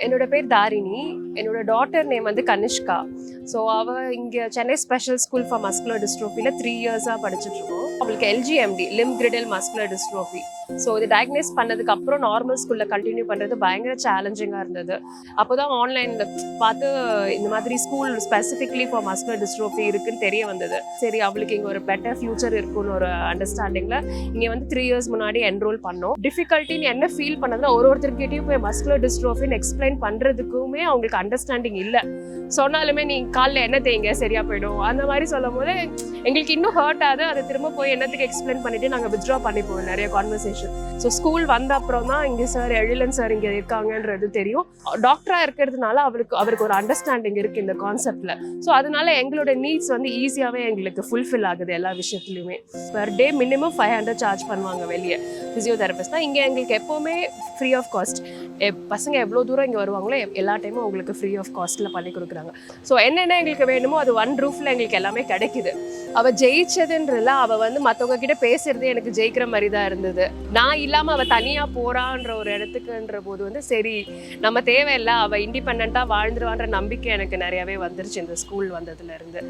என்னோட பேர் தாரிணி. என்னோட டாட்டர் நேம் வந்து கனிஷ்கா. ஸோ அவள் இங்கே Chennai special school for muscular டிஸ்ட்ரோஃபியில் 3 இயர்ஸாக படிச்சுட்டு இருக்கோம். அவளுக்கு LGMD limb girdle muscular dystrophy. So இது டயக்னைஸ் பண்ணதுக்கு அப்புறம் நார்மல் ஸ்கூலில் கண்டினியூ பண்ணுறது பயங்கர சேலஞ்சிங்காக இருந்தது. அப்போ தான் ஆன்லைனில் பார்த்து இந்த மாதிரி school specifically for muscular dystrophy இருக்குன்னு தெரிய வந்தது. சரி, அவளுக்கு இங்கே ஒரு பெட்டர் ஃபியூச்சர் இருக்குன்னு ஒரு அண்டர்ஸ்டாண்டிங்கில் இங்கே வந்து 3 இயர்ஸ் முன்னாடி என்ரோல் பண்ணோம். டிஃபிகல்ட்டின்னு என்ன ஃபீல் பண்ணதுன்னா ஒருத்தர்கிட்டையும் போய் மஸ்குலர் டிஸ்ட்ரோஃபின்னு எக்ஸ்பிளைன் பண்ணுறதுக்குமே அவங்களுக்கு அண்டர்ஸ்டாண்டிங் இல்லை. சொன்னாலுமே நீ காலில் என்ன தேங்க சரியா போயிடும் அந்த மாதிரி சொல்லும் போது எங்களுக்கு இன்னும் ஹர்ட் ஆகுது. அதை திரும்ப போய் என்னத்துக்கு எக்ஸ்பிளைன் பண்ணிட்டு நாங்கள் வித்ட்ரா பண்ணிப்போம் நிறைய கான்வர்சேஷன். ஸோ ஸ்கூல் வந்த அப்புறம் தான் இங்கே சார் எழிலன் சார் இங்கே இருக்காங்கன்றது தெரியும். டாக்டராக இருக்கிறதுனால அவருக்கு ஒரு அண்டர்ஸ்டாண்டிங் இருக்கு இந்த கான்செப்ட்ல. ஸோ அதனால எங்களோட நீட்ஸ் வந்து ஈஸியாகவே எங்களுக்கு ஃபுல்ஃபில் ஆகுது எல்லா விஷயத்துலையுமே. பெர் டே மினிமம் 500 சார்ஜ் பண்ணுவாங்க வெளியே ஃபிசியோதெரபிஸ்ட் தான். இங்கே எங்களுக்கு எப்போவுமே ஃப்ரீ ஆஃப் காஸ்ட். பசங்க எவ்வளோ தூரம் இங்கே வருவாங்களோ எல்லா டைமும் அவங்களுக்கு ஃப்ரீ ஆஃப் காஸ்ட்டில் பண்ணி கொடுக்குறாங்க. ஸோ என்னென்ன எங்களுக்கு வேணுமோ அது ஒன் ரூஃபில் எங்களுக்கு எல்லாமே கிடைக்குது. அவள் ஜெயிச்சதுன்றதுல அவள் வந்து மற்றவங்க கிட்ட பேசுறதே எனக்கு ஜெயிக்கிற மாதிரி தான் இருந்தது. நான் இல்லாமல் அவள் தனியாக போகிறான்ற ஒரு இடத்துக்குன்ற போது வந்து சரி நம்ம தேவையில்லை, அவள் இண்டிபெண்ட்டாக வாழ்ந்துருவான்ற நம்பிக்கை எனக்கு நிறையாவே வந்துருச்சு இந்த ஸ்கூல் வந்ததுலேருந்து.